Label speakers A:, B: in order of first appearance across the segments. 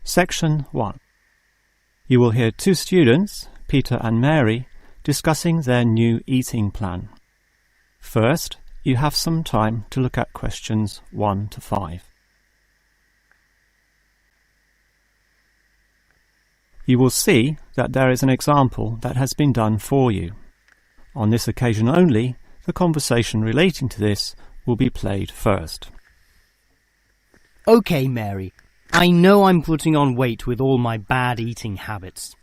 A: Section 1. You will hear two students, Peter and Mary, discussing their new eating plan. First, you have some time to look at questions 1 to 5. You will see that there is an example that has been done for you. On this occasion only, the conversation relating to this will be played first.
B: Okay, Mary. I know I'm putting on weight with all my bad eating habits.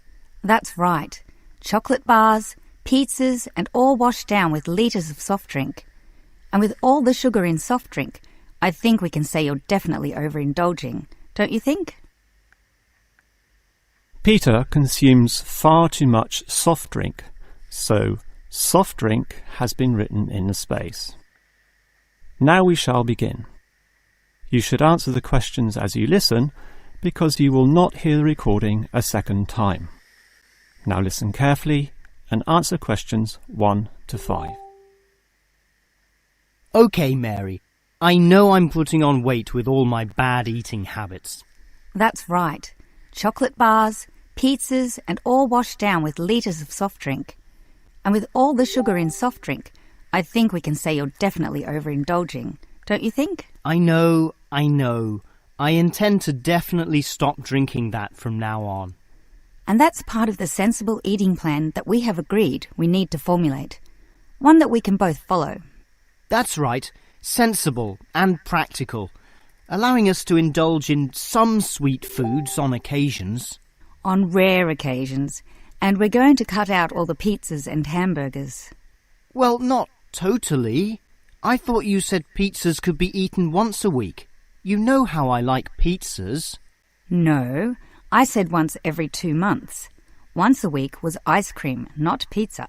C: That's right. Chocolate bars, pizzas, and all washed down with litres of soft drink. And with all the sugar in soft drink, I think we can say you're definitely overindulging, don't you think?
A: Peter consumes far too much soft drink, so soft drink has been written in the space. Now we shall begin. You should answer the questions as you listen, because you will not hear the recording a second time. Now listen carefully and answer questions 1 to 5.
B: Okay, Mary. I know I'm putting on weight with all my bad eating habits.
C: That's right. Chocolate bars, pizzas, and all washed down with litres of soft drink. And with all the sugar in soft drink, I think we can say you're definitely overindulging, don't you think?
B: I know. I intend to definitely stop drinking that from now on.
C: And that's part of the sensible eating plan that we have agreed we need to formulate. One that we can both follow.
B: That's right. Sensible and practical. Allowing us to indulge in some sweet foods on occasions.
C: On rare occasions. And we're going to cut out all the pizzas and hamburgers.
B: Well, not totally. I thought you said pizzas could be eaten once a week. You know how I like pizzas.
C: No, I said once every 2 months. Once a week was ice cream, not pizza.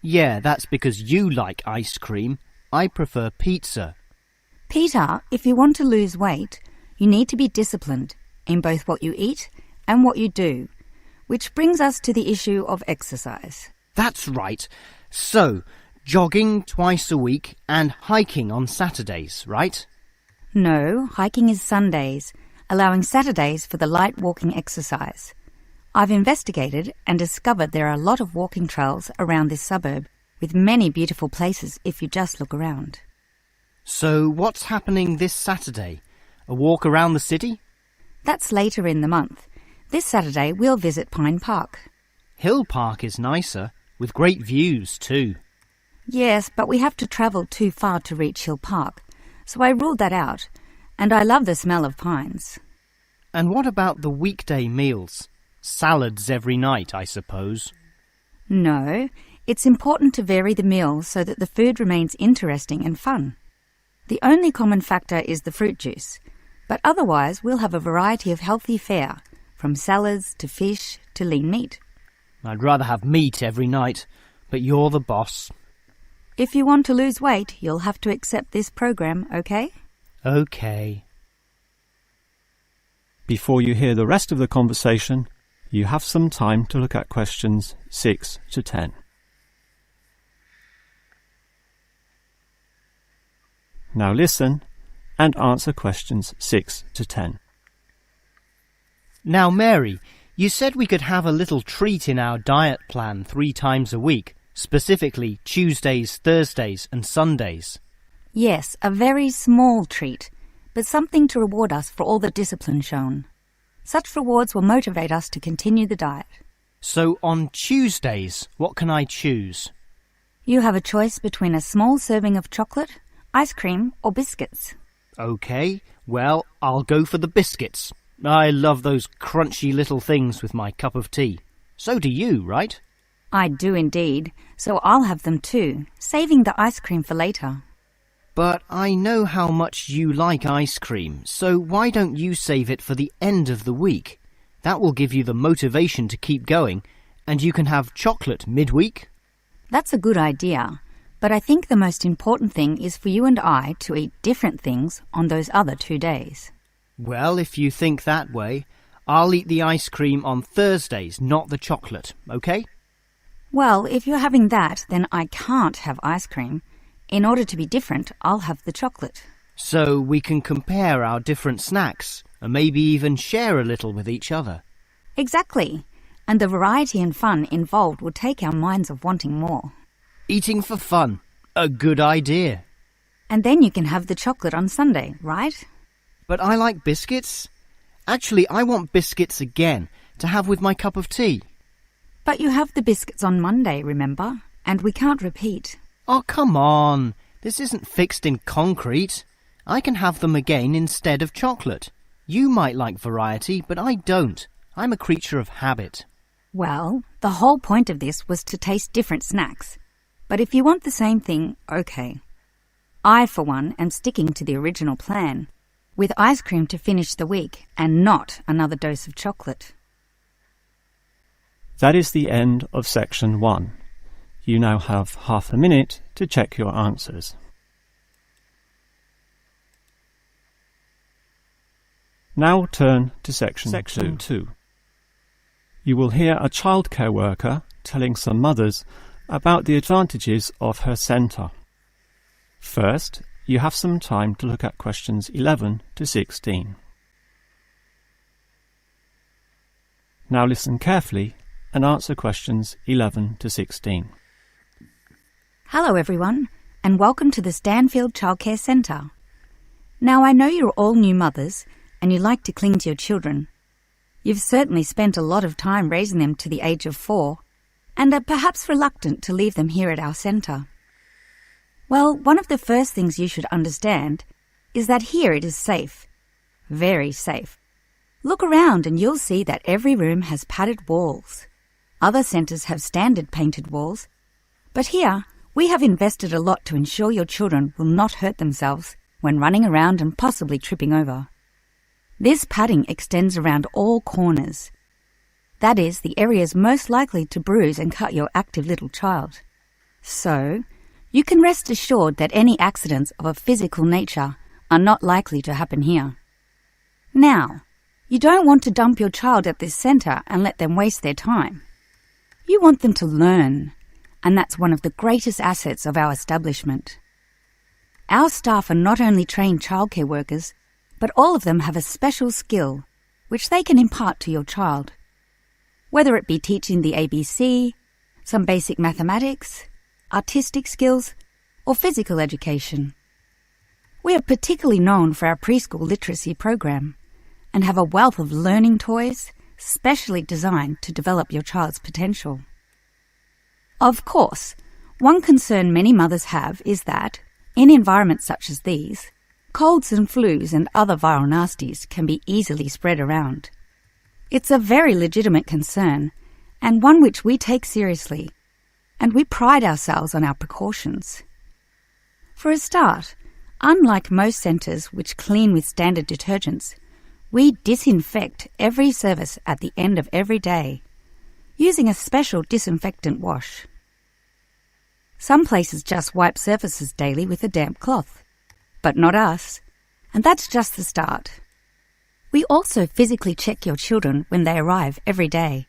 B: Yeah, that's because you like ice cream. I prefer pizza.
C: Peter, if you want to lose weight, you need to be disciplined in both what you eat and what you do, which brings us to the issue of exercise.
B: That's right. So, jogging twice a week and hiking on Saturdays, right?
C: No, hiking is Sundays, allowing Saturdays for the light walking exercise. I've investigated and discovered there are a lot of walking trails around this suburb, with many beautiful places if you just look around.
B: So what's happening this Saturday? A walk around the city?
C: That's later in the month. This Saturday we'll visit Pine Park.
B: Hill Park is nicer, with great views too.
C: Yes, but we have to travel too far to reach Hill Park, so I ruled that out, and I love the smell of pines.
B: And what about the weekday meals? Salads every night, I suppose.
C: No, it's important to vary the meals so that the food remains interesting and fun. The only common factor is the fruit juice, but otherwise we'll have a variety of healthy fare, from salads to fish to lean meat.
B: I'd rather have meat every night, but you're the boss.
C: If you want to lose weight, you'll have to accept this program, okay?
B: Okay.
A: Before you hear the rest of the conversation, you have some time to look at questions 6 to 10. Now listen and answer questions 6 to 10.
B: Now, Mary, you said we could have a little treat in our diet plan 3 times a week, specifically Tuesdays, Thursdays and Sundays.
C: Yes, a very small treat, but something to reward us for all the discipline shown. Such rewards will motivate us to continue the diet.
B: So on Tuesdays, what can I choose?
C: You have a choice between a small serving of chocolate, ice cream or biscuits.
B: Okay, well, I'll go for the biscuits. I love those crunchy little things with my cup of tea. So do you, right?
C: I do indeed, so I'll have them too, saving the ice cream for later.
B: But I know how much you like ice cream, so why don't you save it for the end of the week? That will give you the motivation to keep going, and you can have chocolate midweek.
C: That's a good idea, but I think the most important thing is for you and I to eat different things on those other 2 days.
B: Well, if you think that way, I'll eat the ice cream on Thursdays, not the chocolate, okay?
C: Well, if you're having that, then I can't have ice cream. In order to be different, I'll have the chocolate.
B: So we can compare our different snacks and maybe even share a little with each other.
C: Exactly. And the variety and fun involved will take our minds of wanting more.
B: Eating for fun. A good idea.
C: And then you can have the chocolate on Sunday, right?
B: But I like biscuits. Actually, I want biscuits again to have with my cup of tea.
C: But you have the biscuits on Monday, remember? And we can't repeat.
B: Oh, come on. This isn't fixed in concrete. I can have them again instead of chocolate. You might like variety, but I don't. I'm a creature of habit.
C: Well, the whole point of this was to taste different snacks. But if you want the same thing, okay. I, for one, am sticking to the original plan, with ice cream to finish the week and not another dose of chocolate.
A: That is the end of section 1. You now have half a minute to check your answers. Now turn to section 2. You will hear a childcare worker telling some mothers about the advantages of her centre. First, you have some time to look at questions 11 to 16. Now listen carefully and answer questions 11 to 16.
C: Hello everyone, and welcome to the Stanfield Childcare Centre. Now I know you're all new mothers and you like to cling to your children. You've certainly spent a lot of time raising them to the age of 4 and are perhaps reluctant to leave them here at our centre. Well, one of the first things you should understand is that here it is safe. Very safe. Look around and you'll see that every room has padded walls. Other centres have standard painted walls, but here we have invested a lot to ensure your children will not hurt themselves when running around and possibly tripping over. This padding extends around all corners. That is, the areas most likely to bruise and cut your active little child. So, you can rest assured that any accidents of a physical nature are not likely to happen here. Now, you don't want to dump your child at this centre and let them waste their time. You want them to learn, and that's one of the greatest assets of our establishment. Our staff are not only trained childcare workers, but all of them have a special skill which they can impart to your child. Whether it be teaching the ABC, some basic mathematics, artistic skills, or physical education. We are particularly known for our preschool literacy program and have a wealth of learning toys specially designed to develop your child's potential. Of course, one concern many mothers have is that, in environments such as these, colds and flus and other viral nasties can be easily spread around. It's a very legitimate concern, and one which we take seriously, and we pride ourselves on our precautions. For a start, unlike most centres which clean with standard detergents, we disinfect every service at the end of every day, using a special disinfectant wash. Some places just wipe surfaces daily with a damp cloth, but not us, and that's just the start. We also physically check your children when they arrive every day,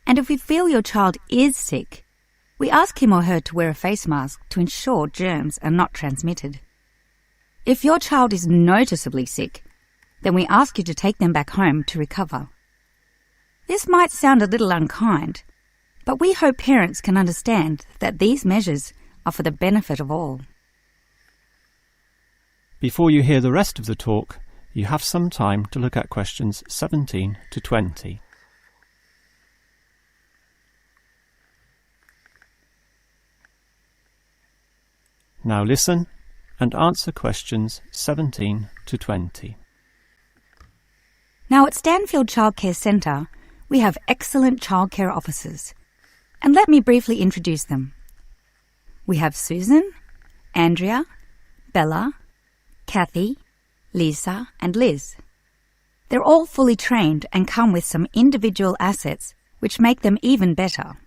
C: and if we feel your child is sick, we ask him or her to wear a face mask to ensure germs are not transmitted. If your child is noticeably sick, then we ask you to take them back home to recover. This might sound a little unkind, but we hope parents can understand that these measures are for the benefit of all.
A: Before you hear the rest of the talk, you have some time to look at questions 17 to 20. Now listen and answer questions 17 to 20.
C: Now at Stanfield Childcare Centre, we have excellent childcare officers. And let me briefly introduce them. We have Susan, Andrea, Bella, Kathy, Lisa and Liz. They're all fully trained and come with some individual assets which make them even better.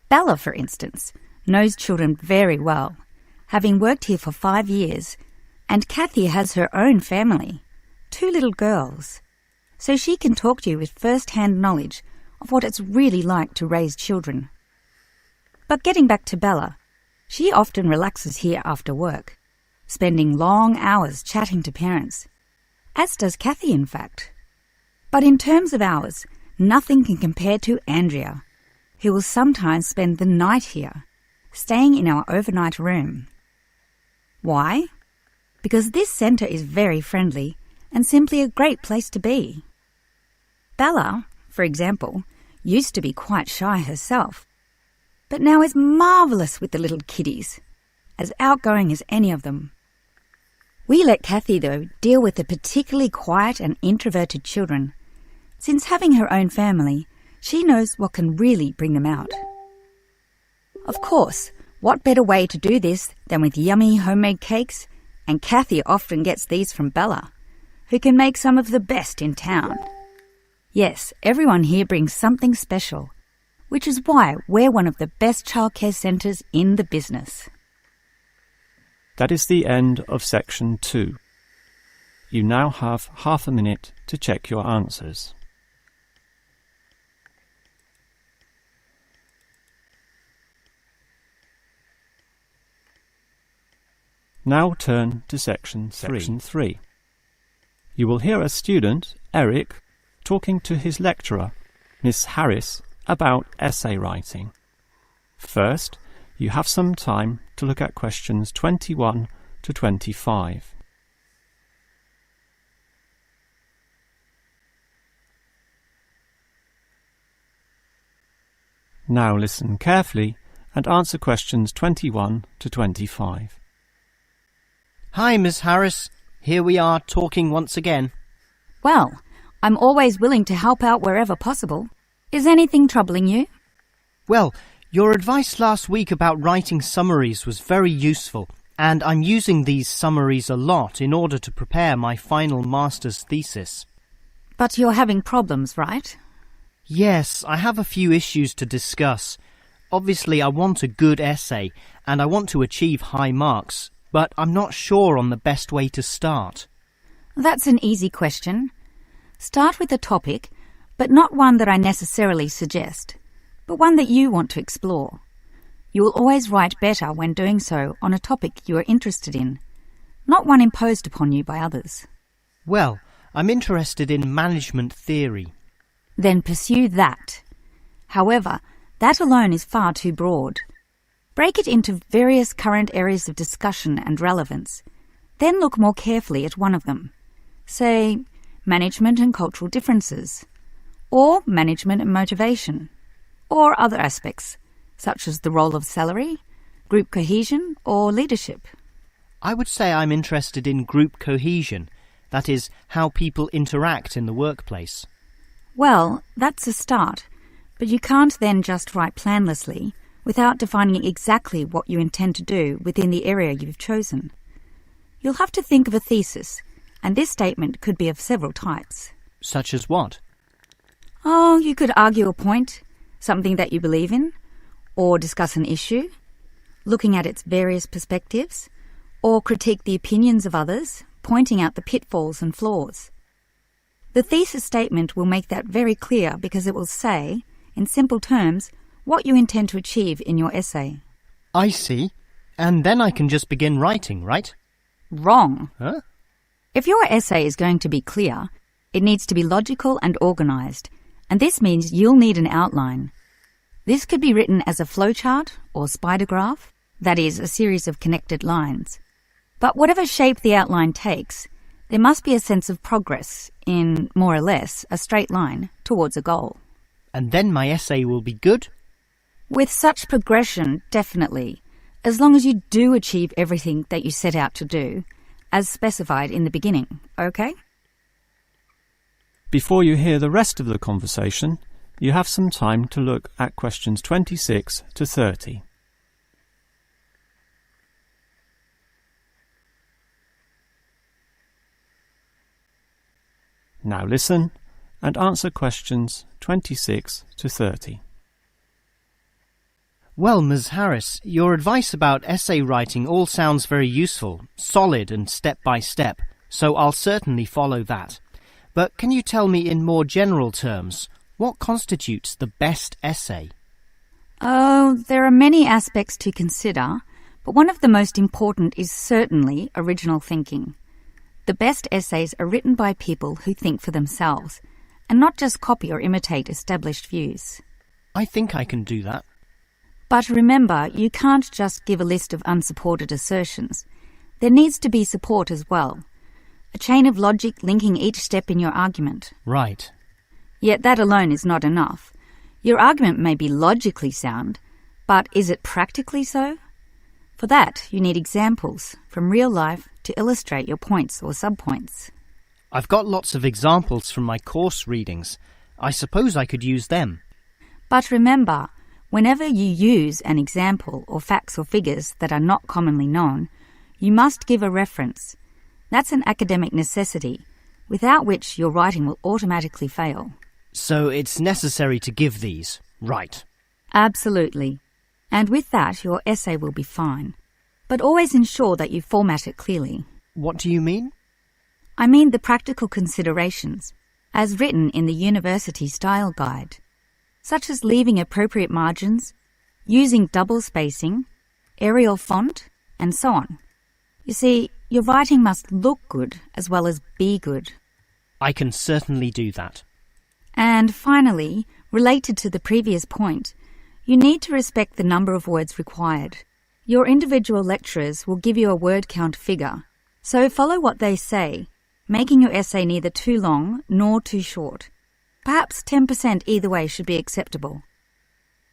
C: Bella, for instance, knows children very well, having worked here for 5 years, and Kathy has her own family, 2 little girls, so she can talk to you with first-hand knowledge of what it's really like to raise children. But getting back to Bella, she often relaxes here after work, spending long hours chatting to parents, as does Kathy, in fact. But in terms of hours, nothing can compare to Andrea, who will sometimes spend the night here, staying in our overnight room. Why? Because this centre is very friendly and simply a great place to be. Bella, for example, used to be quite shy herself, but now is marvellous with the little kiddies, as outgoing as any of them. We let Kathy, though, deal with the particularly quiet and introverted children. Since having her own family, she knows what can really bring them out. Of course, what better way to do this than with yummy homemade cakes? And Kathy often gets these from Bella, who can make some of the best in town. Yes, everyone here brings something special, which is why we're one of the best childcare centres in the business.
A: That is the end of section 2. You now have half a minute to check your answers. Now turn to section 3. You will hear a student, Eric, talking to his lecturer, Miss Harris, about essay writing. First, you have some time to look at questions 21 to 25. Now listen carefully and answer questions 21 to 25.
B: Hi, Miss Harris. Here we are talking once again.
C: Well, I'm always willing to help out wherever possible. Is anything troubling you?
B: Well, your advice last week about writing summaries was very useful, and I'm using these summaries a lot in order to prepare my final master's thesis.
C: But you're having problems, right?
B: Yes, I have a few issues to discuss. Obviously, I want a good essay, and I want to achieve high marks, but I'm not sure on the best way to start.
C: That's an easy question. Start with a topic, but not one that I necessarily suggest, but one that you want to explore. You will always write better when doing so on a topic you are interested in, not one imposed upon you by others.
B: Well, I'm interested in management theory.
C: Then pursue that. However, that alone is far too broad. Break it into various current areas of discussion and relevance. Then look more carefully at one of them. Say, management and cultural differences, or management and motivation, or other aspects, such as the role of salary, group cohesion, or leadership.
B: I would say I'm interested in group cohesion, that is, how people interact in the workplace.
C: Well, that's a start, but you can't then just write planlessly without defining exactly what you intend to do within the area you've chosen. You'll have to think of a thesis, and this statement could be of several types.
B: Such as what?
C: Oh, you could argue a point, something that you believe in, or discuss an issue, looking at its various perspectives, or critique the opinions of others, pointing out the pitfalls and flaws. The thesis statement will make that very clear because it will say, in simple terms, what you intend to achieve in your essay.
B: I see. And then I can just begin writing, right?
C: Wrong.
B: Huh?
C: If your essay is going to be clear, it needs to be logical and organised, and this means you'll need an outline. This could be written as a flowchart or spider graph, that is, a series of connected lines. But whatever shape the outline takes, there must be a sense of progress in, more or less, a straight line towards a goal.
B: And then my essay will be good?
C: With such progression, definitely, as long as you do achieve everything that you set out to do, as specified in the beginning, okay?
A: Before you hear the rest of the conversation, you have some time to look at questions 26 to 30. Now listen and answer questions 26 to 30.
B: Well, Ms. Harris, your advice about essay writing all sounds very useful, solid and step-by-step, so I'll certainly follow that. But can you tell me in more general terms, what constitutes the best essay?
C: Oh, there are many aspects to consider, but one of the most important is certainly original thinking. The best essays are written by people who think for themselves, and not just copy or imitate established views.
B: I think I can do that.
C: But remember, you can't just give a list of unsupported assertions. There needs to be support as well. A chain of logic linking each step in your argument.
B: Right.
C: Yet that alone is not enough. Your argument may be logically sound, but is it practically so? For that, you need examples from real life to illustrate your points or subpoints.
B: I've got lots of examples from my course readings. I suppose I could use them.
C: But remember, whenever you use an example or facts or figures that are not commonly known, you must give a reference. That's an academic necessity, without which your writing will automatically fail.
B: So it's necessary to give these, right?
C: Absolutely. And with that, your essay will be fine. But always ensure that you format it clearly.
B: What do you mean?
C: I mean the practical considerations, as written in the University Style Guide, such as leaving appropriate margins, using double spacing, Arial font, and so on. You see, your writing must look good as well as be good.
B: I can certainly do that.
C: And finally, related to the previous point, you need to respect the number of words required. Your individual lecturers will give you a word count figure, so follow what they say, making your essay neither too long nor too short. Perhaps 10% either way should be acceptable.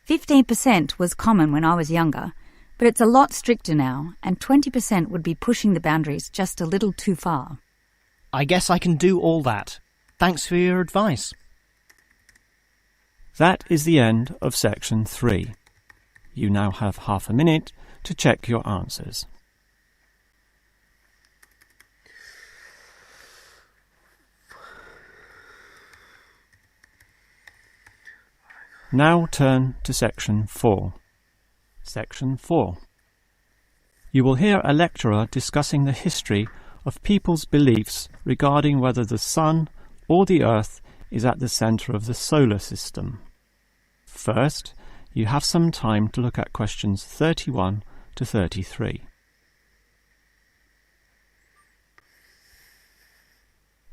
C: 15% was common when I was younger, but it's a lot stricter now, and 20% would be pushing the boundaries just a little too far.
B: I guess I can do all that. Thanks for your advice.
A: That is the end of section 3. You now have half a minute to check your answers. Now turn to section 4. Section 4. You will hear a lecturer discussing the history of people's beliefs regarding whether the Sun or the Earth is at the centre of the solar system. First, you have some time to look at questions 31 to 33.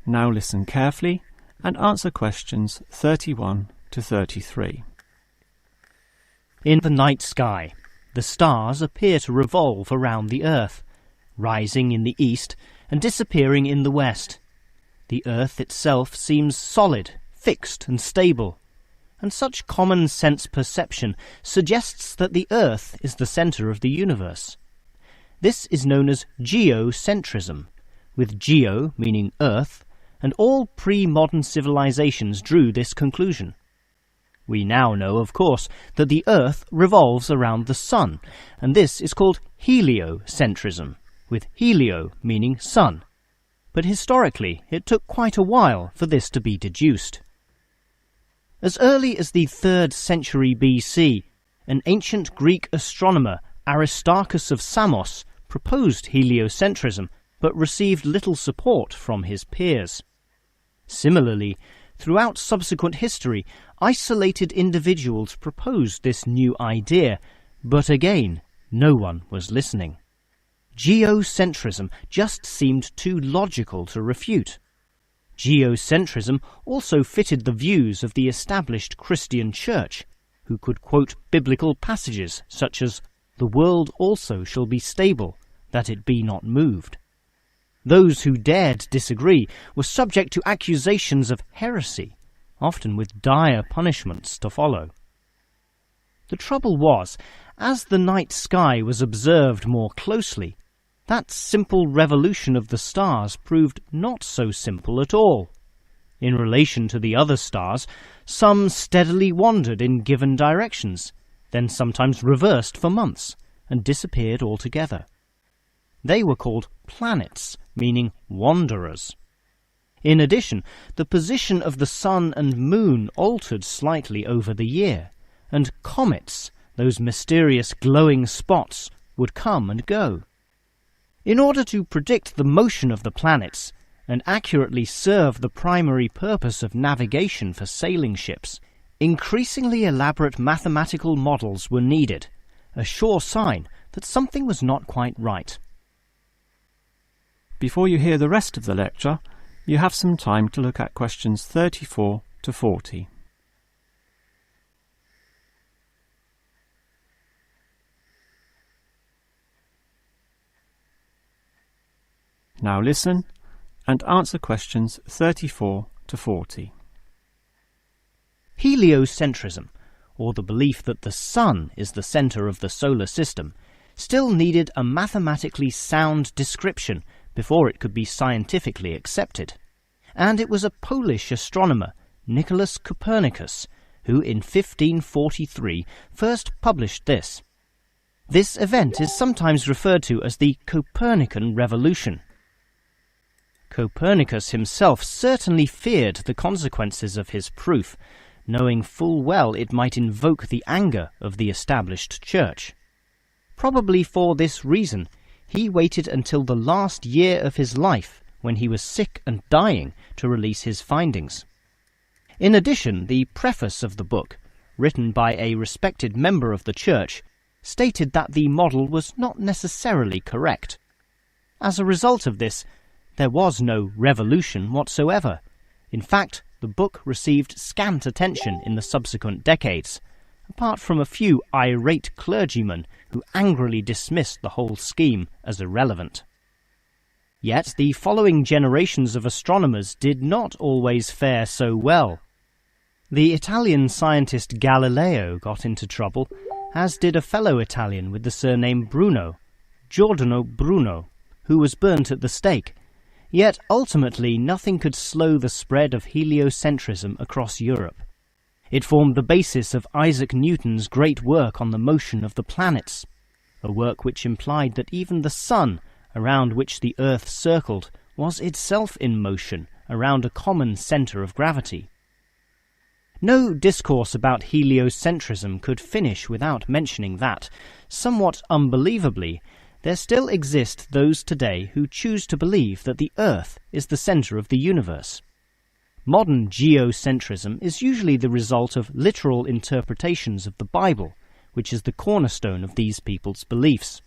A: Now listen carefully and answer questions 31 to 33.
B: In the night sky, the stars appear to revolve around the Earth, rising in the east and disappearing in the west. The Earth itself seems solid, fixed and stable, and such common sense perception suggests that the Earth is the centre of the universe. This is known as geocentrism, with geo meaning Earth, and all pre-modern civilizations drew this conclusion. We now know, of course, that the Earth revolves around the Sun, and this is called heliocentrism, with helio meaning sun. But historically, it took quite a while for this to be deduced. As early as the 3rd century BC, an ancient Greek astronomer, Aristarchus of Samos, proposed heliocentrism, but received little support from his peers. Similarly, throughout subsequent history, isolated individuals proposed this new idea, but again, no one was listening. Geocentrism just seemed too logical to refute. Geocentrism also fitted the views of the established Christian Church, who could quote biblical passages such as, "The world also shall be stable, that it be not moved." Those who dared disagree were subject to accusations of heresy, often with dire punishments to follow. The trouble was, as the night sky was observed more closely, that simple revolution of the stars proved not so simple at all. In relation to the other stars, some steadily wandered in given directions, then sometimes reversed for months, and disappeared altogether. They were called planets, meaning wanderers. In addition, the position of the sun and moon altered slightly over the year, and comets, those mysterious glowing spots, would come and go. In order to predict the motion of the planets and accurately serve the primary purpose of navigation for sailing ships, increasingly elaborate mathematical models were needed, a sure sign that something was not quite right.
A: before you hear the rest of the lecture, you have some time to look at questions 34 to 40. Now listen and answer questions 34 to 40.
B: Heliocentrism, or the belief that the Sun is the centre of the solar system, still needed a mathematically sound description before it could be scientifically accepted. And it was a Polish astronomer, Nicholas Copernicus, who in 1543 first published this. This event is sometimes referred to as the Copernican Revolution. Copernicus himself certainly feared the consequences of his proof, knowing full well it might invoke the anger of the established church. Probably for this reason, he waited until the last year of his life, when he was sick and dying, to release his findings. In addition, the preface of the book, written by a respected member of the church, stated that the model was not necessarily correct. As a result of this, there was no revolution whatsoever. In fact, the book received scant attention in the subsequent decades, apart from a few irate clergymen who angrily dismissed the whole scheme as irrelevant. Yet the following generations of astronomers did not always fare so well. The Italian scientist Galileo got into trouble, as did a fellow Italian with the surname Bruno, Giordano Bruno, who was burnt at the stake. Yet ultimately nothing could slow the spread of heliocentrism across Europe. It formed the basis of Isaac Newton's great work on the motion of the planets, a work which implied that even the Sun, around which the Earth circled, was itself in motion around a common centre of gravity. No discourse about heliocentrism could finish without mentioning that, somewhat unbelievably, there still exist those today who choose to believe that the Earth is the centre of the universe. Modern geocentrism is usually the result of literal interpretations of the Bible, which is the cornerstone of these people's beliefs.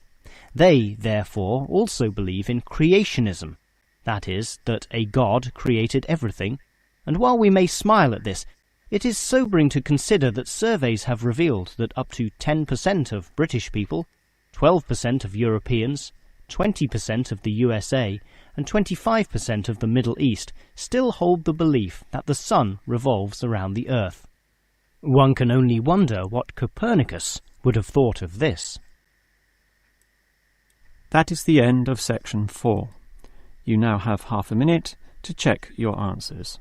B: They, therefore, also believe in creationism, that is, that a God created everything, and while we may smile at this, it is sobering to consider that surveys have revealed that up to 10% of British people, 12% of Europeans, 20% of the USA, and 25% of the Middle East still hold the belief that the Sun revolves around the Earth. One can only wonder what Copernicus would have thought of this.
A: That is the end of section 4. You now have half a minute to check your answers.